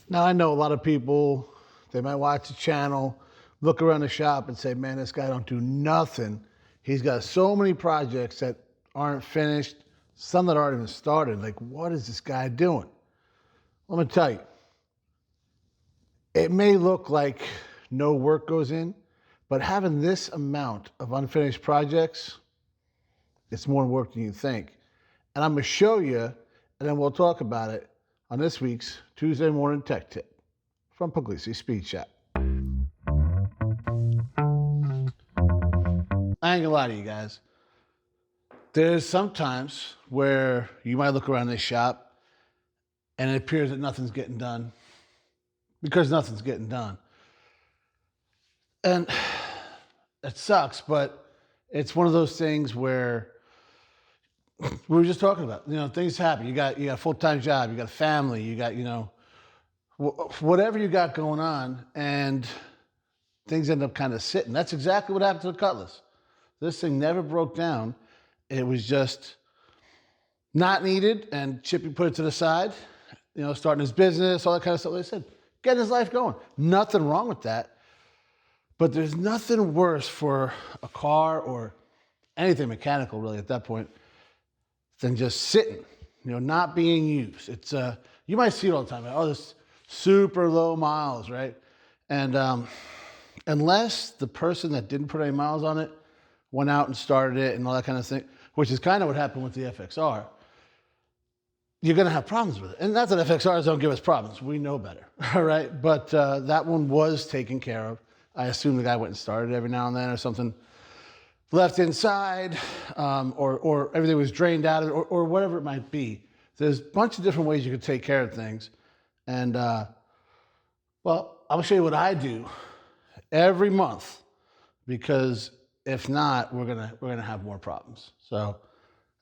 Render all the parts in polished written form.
Now, I know a lot of people, they might watch the channel, look around the shop and say, man, this guy don't do nothing. He's got so many projects that aren't finished, some that aren't even started. Like, what is this guy doing? Let me tell you, it may look like no work goes in, but having this amount of unfinished projects, it's more work than you think. And I'm going to show you, and then we'll talk about it on this week's Tuesday Morning Tech Tip from Pugliese Speed Shop. I ain't gonna lie to you guys. There's sometimes where you might look around this shop and it appears that nothing's getting done because nothing's getting done. And it sucks, but it's one of those things where we were just talking about, things happen. You got a full-time job, you got a family, you got, whatever you got going on, and things end up kind of sitting. That's exactly what happened to the Cutlass. This thing never broke down. It was just not needed, and Chippy put it to the side, starting his business, all that kind of stuff. Like I said, getting his life going. Nothing wrong with that. But there's nothing worse for a car or anything mechanical, really, at that point, than just sitting, not being used. It's you might see it all the time. Oh, this super low miles, right? And unless the person that didn't put any miles on it went out and started it and all that kind of thing, which is kind of what happened with the FXR, you're going to have problems with it. And not that FXRs don't give us problems. We know better, all right? But that one was taken care of. I assume the guy went and started it every now and then or something left inside, or everything was drained out of it, or whatever it might be. There's a bunch of different ways you can take care of things. And, well, I'll show you what I do every month, because if not, we're gonna have more problems. So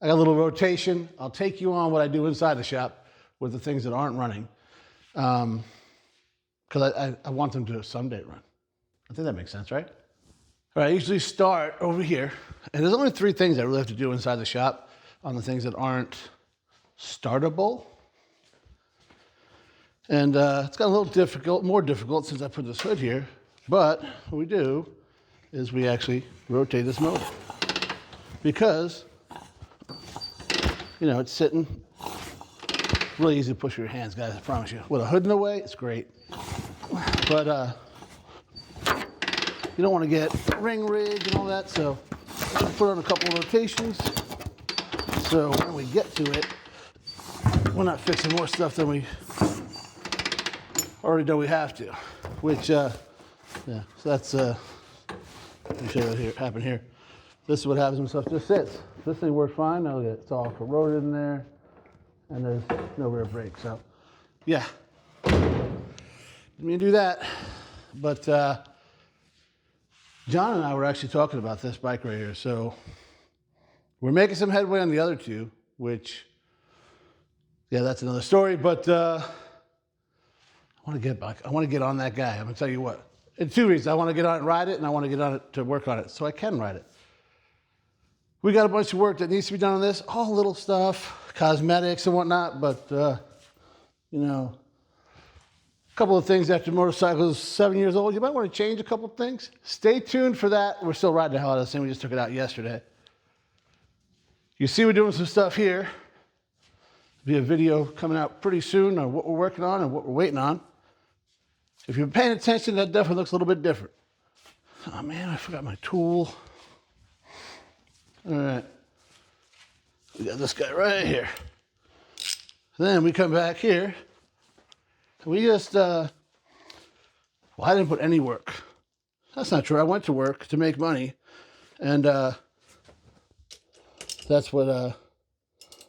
I got a little rotation. I'll take you on what I do inside the shop with the things that aren't running, because I want them to someday run. I think that makes sense, right? All right, I usually start over here, and there's only 3 things I really have to do inside the shop on the things that aren't startable. And it's got a little more difficult since I put this hood here, but what we do is we actually rotate this motor because, it's sitting really easy to push with your hands, guys, I promise you. With a hood in the way, it's great. But you don't want to get ring rigged and all that, so put on a couple of rotations. So when we get to it, we're not fixing more stuff than we already know we have to. Which, so that's, let me show you what happened here. This is what happens when stuff just sits. This thing works fine. Now look at it, it's all corroded in there, and there's no rear brake. So, yeah, didn't mean to do that, but John and I were actually talking about this bike right here. So we're making some headway on the other 2, which, yeah, that's another story. But I want to get back. I want to get on that guy. I'm going to tell you what. In 2 reasons. I want to get on it and ride it, and I want to get on it to work on it so I can ride it. We got a bunch of work that needs to be done on this. All little stuff, cosmetics and whatnot. But, a couple of things after motorcycle's 7 years old. You might want to change a couple of things. Stay tuned for that. We're still riding the hell out of this thing. We just took it out yesterday. You see we're doing some stuff here. There'll be a video coming out pretty soon on what we're working on and what we're waiting on. If you're paying attention, that definitely looks a little bit different. Oh man, I forgot my tool. All right. We got this guy right here. Then we come back here. We just, I didn't put any work. That's not true. I went to work to make money. And that's what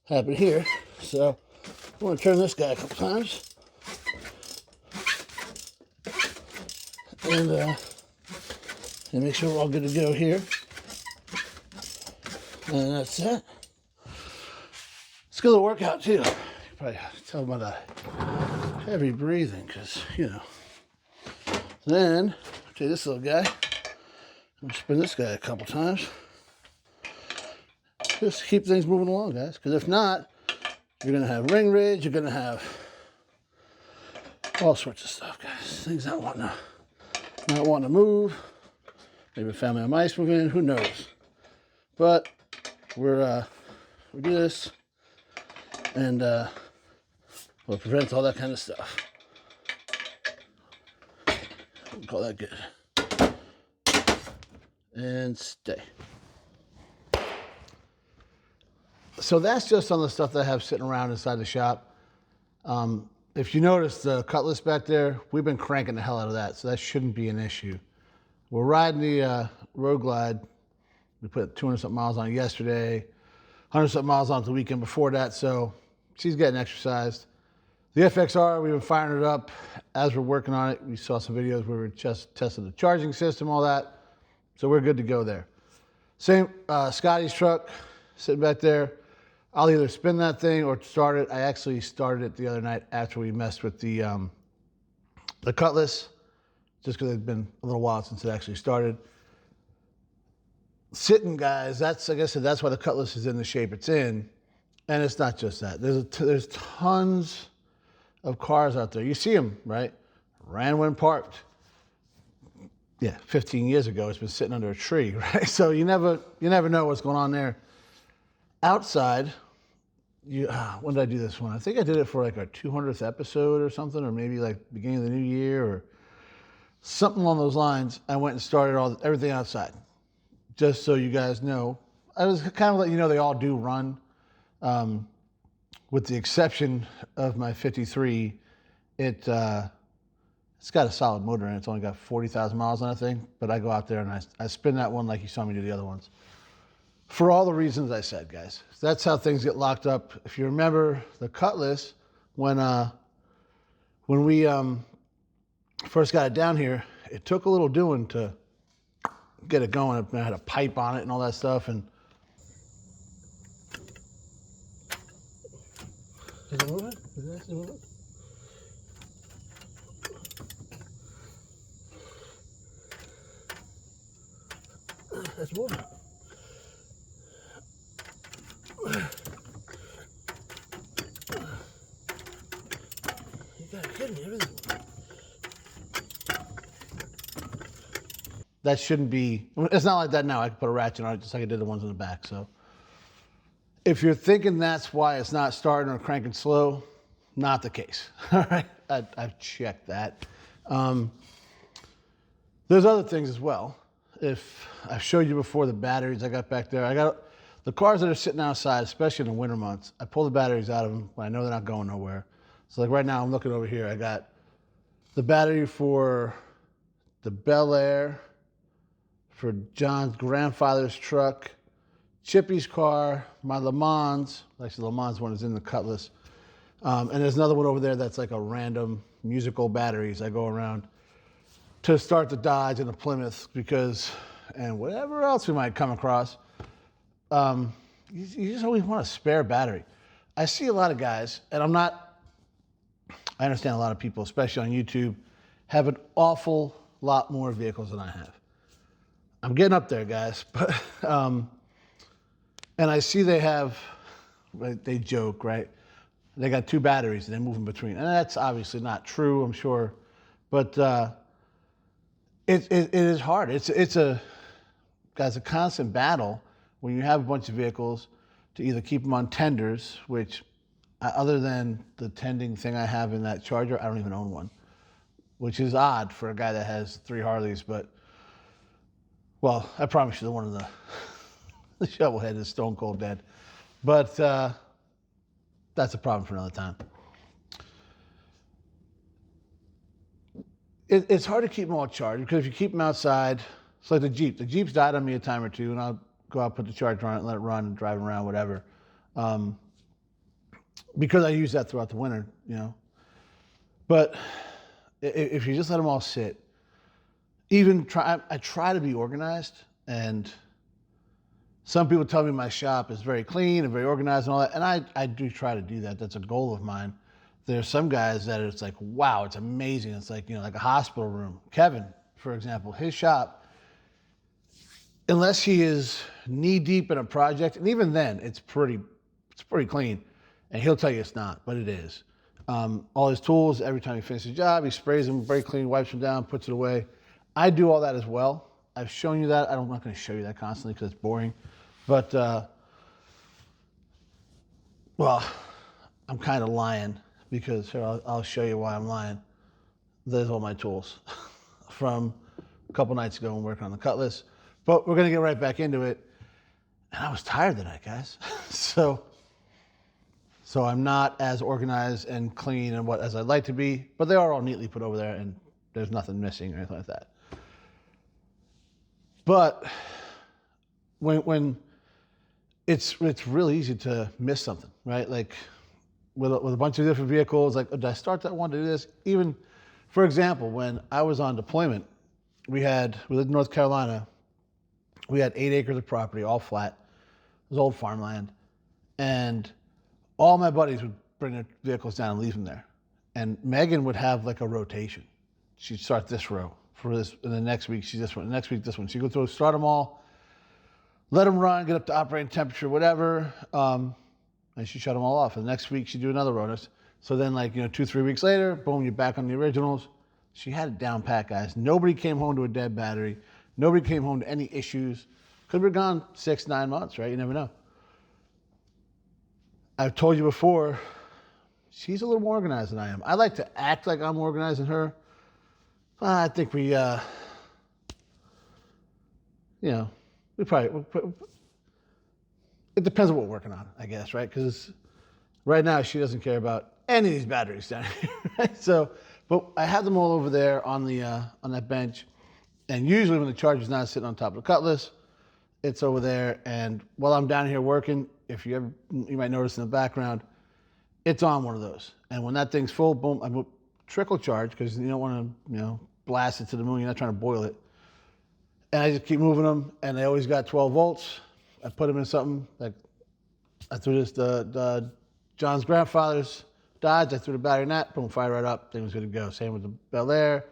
happened here. So I want to turn this guy a couple times. And make sure we're all good to go here. And that's it. It's a good little workout too. You probably tell by the heavy breathing, because, Then, take this little guy. and spin this guy a couple times. Just keep things moving along, guys, because if not, you're going to have ring ridge, you're going to have All sorts of stuff, guys. Things not wanting to move. Maybe a family of mice move in. Who knows? But we do this, and we'll prevent all that kind of stuff. We'll call that good. And stay. So that's just on the stuff that I have sitting around inside the shop. If you notice the Cutlass back there, we've been cranking the hell out of that, so that shouldn't be an issue. We're riding the Road Glide. We put 200-something miles on it yesterday, 100-something miles on it the weekend before that, so she's getting exercised. The FXR, we've been firing it up as we're working on it. We saw some videos where we just tested the charging system, all that, so we're good to go there. Same, Scotty's truck, sitting back there. I'll either spin that thing or start it. I actually started it the other night after we messed with the Cutlass, just because it's been a little while since it actually started. Sitting, guys, that's, like I said, that's why the Cutlass is in the shape it's in. And it's not just that. There's tons of cars out there. You see them, right? Ran when parked. Yeah, 15 years ago, it's been sitting under a tree, right? So you never know what's going on there. Outside, when did I do this one? I think I did it for like our 200th episode or something, or maybe like beginning of the new year or something along those lines. I went and started everything outside, just so you guys know. I was kind of let you know they all do run, with the exception of my 53. It's got a solid motor in it. It's only got 40,000 miles on that thing, but I go out there and I spin that one like you saw me do the other ones. For all the reasons I said, guys. That's how things get locked up. If you remember the Cutlass, when we first got it down here, it took a little doing to get it going. I had a pipe on it and all that stuff. And is it moving? Is it actually moving? It's moving. You gotta kidding me, everything. That shouldn't be, it's not like that now. I can put a ratchet on it just like I did the ones in the back. So if you're thinking that's why it's not starting or cranking slow, not the case. All right, I've checked that. There's other things as well. If I've showed you before the batteries I got back there, I got the cars that are sitting outside, especially in the winter months, I pull the batteries out of them when I know they're not going nowhere. So like right now, I'm looking over here. I got the battery for the Bel Air, for John's grandfather's truck, Chippy's car, my Le Mans. Actually, Le Mans one is in the Cutlass. And there's another one over there that's like a random musical batteries I go around to start the Dodge and the Plymouth and whatever else we might come across. You just always want a spare battery. I see a lot of guys, and I understand a lot of people, especially on YouTube, have an awful lot more vehicles than I have. I'm getting up there, guys, but, and I see they have, right, they joke, right? They got 2 batteries and they move in between. And that's obviously not true, I'm sure, but it is hard. It's a constant battle when you have a bunch of vehicles to either keep them on tenders, which other than the tending thing I have in that Charger, I don't even own one, which is odd for a guy that has 3 Harleys, but well, I promise you the one in the shovelhead is stone cold dead. But that's a problem for another time. It's hard to keep them all charged because if you keep them outside, it's like the Jeep. The Jeep's died on me a time or two, and I'll go out, put the charger on it, let it run, and drive around, whatever. Because I use that throughout the winter, you know. But if you just let them all sit, I try to be organized, and some people tell me my shop is very clean and very organized and all that, and I do try to do that. That's a goal of mine. There's some guys that it's like, wow, it's amazing. It's like, you know, like a hospital room. Kevin, for example, his shop, unless he is knee deep in a project, and even then, it's pretty clean, and he'll tell you it's not, but it is. all his tools. Every time he finishes a job, he sprays them, brake clean, wipes them down, puts it away. I do all that as well. I've shown you that. I'm not going to show you that constantly because it's boring. But, well, I'm kind of lying because here, I'll show you why I'm lying. There's all my tools from a couple nights ago when working on the Cutlass. But we're going to get right back into it. And I was tired tonight, guys. So I'm not as organized and clean and as I'd like to be, but they are all neatly put over there and there's nothing missing or anything like that. But when it's really easy to miss something, right? Like with a bunch of different vehicles, like, did I start that one to do this? Even, for example, when I was on deployment, we lived in North Carolina. We had 8 acres of property, all flat. It was old farmland. And all my buddies would bring their vehicles down and leave them there. And Megan would have like a rotation. She'd start this row for this, and the next week she's this one, the next week this one. She'd go through, start them all, let them run, get up to operating temperature, whatever, and she'd shut them all off. And the next week she'd do another row. So then 2-3 weeks later, boom, you're back on the originals. She had it down pat, guys. Nobody came home to a dead battery. Nobody came home to any issues. Could have been gone 6-9 months, right? You never know. I've told you before, she's a little more organized than I am. I like to act like I'm more organized than her. I think we probably, it depends on what we're working on, I guess, right? Because right now she doesn't care about any of these batteries down here, right? So, but I have them all over there on that bench. And usually when the charger's not sitting on top of the Cutlass, it's over there. And while I'm down here working, you might notice in the background, it's on one of those. And when that thing's full, boom, I will trickle charge because you don't want to, blast it to the moon. You're not trying to boil it. And I just keep moving them, and they always got 12 volts. I put them in something like I threw this the John's grandfather's Dodge. I threw the battery in that, boom, fire right up. Thing was good to go. Same with the Bel Air,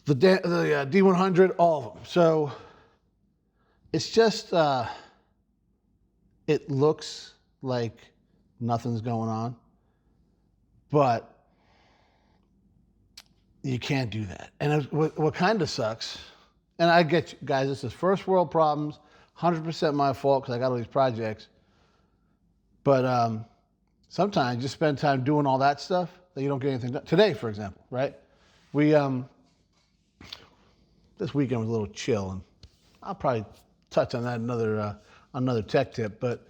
the D100, all of them. So it's just it looks like nothing's going on, but you can't do that. And what kind of sucks, and I get you guys, this is first world problems, 100% my fault because I got all these projects. But sometimes you spend time doing all that stuff that you don't get anything done. Today, for example, right? We this weekend was a little chill, and I'll probably touch on that another tech tip. But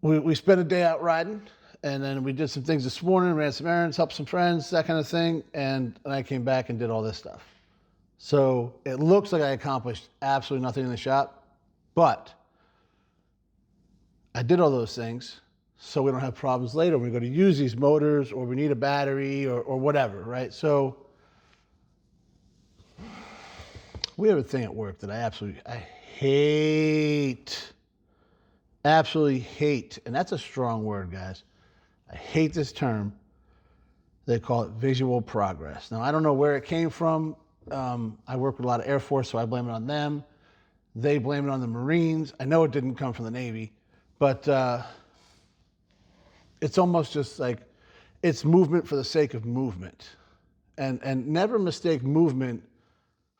we spent a day out riding. And then we did some things this morning, ran some errands, helped some friends, that kind of thing. And I came back and did all this stuff. So it looks like I accomplished absolutely nothing in the shop, but I did all those things so we don't have problems later when we go to use these motors or we need a battery or whatever, right? So we have a thing at work that I hate, absolutely hate. And that's a strong word, guys. I hate this term. They call it visual progress. Now, I don't know where it came from. I work with a lot of Air Force, so I blame it on them. They blame it on the Marines. I know it didn't come from the Navy, but it's almost just like it's movement for the sake of movement. And never mistake movement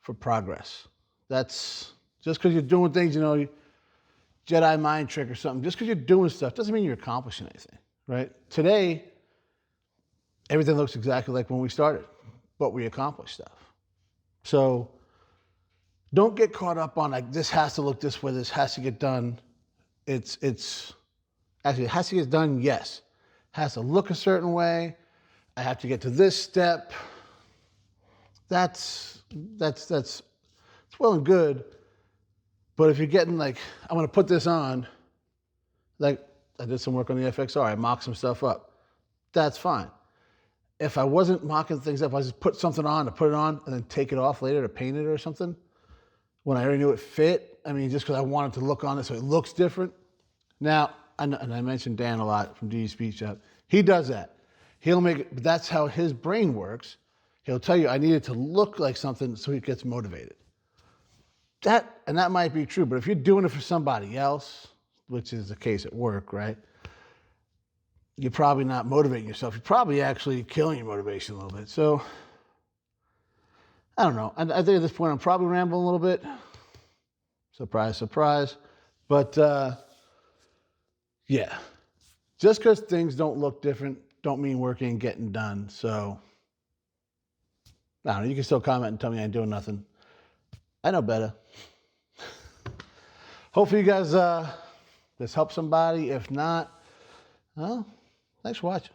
for progress. That's just because you're doing things, Jedi mind trick or something. Just because you're doing stuff doesn't mean you're accomplishing anything. Right? Today, everything looks exactly like when we started, but we accomplished stuff. So don't get caught up on like, this has to look this way, this has to get done. It's actually, it has to get done, yes. It has to look a certain way. I have to get to this step. That's well and good. But if you're getting like, I'm going to put this on, like, I did some work on the FXR. I mocked some stuff up. That's fine. If I wasn't mocking things up, I just put something on to put it on and then take it off later to paint it or something. When I already knew it fit, just because I wanted to look on it so it looks different. Now, and I mentioned Dan a lot from DD Speed Shop. He does that. He'll make it, but that's how his brain works. He'll tell you, I need it to look like something so he gets motivated. That might be true, but if you're doing it for somebody else, which is the case at work, right? you're probably not motivating yourself. You're probably actually killing your motivation a little bit. So, I don't know. I think at this point I'm probably rambling a little bit. Surprise, surprise. But, yeah. Just because things don't look different don't mean work ain't getting done. So, I don't know. You can still comment and tell me I ain't doing nothing. I know better. Hopefully you guys, this helps somebody. If not, well, thanks for watching.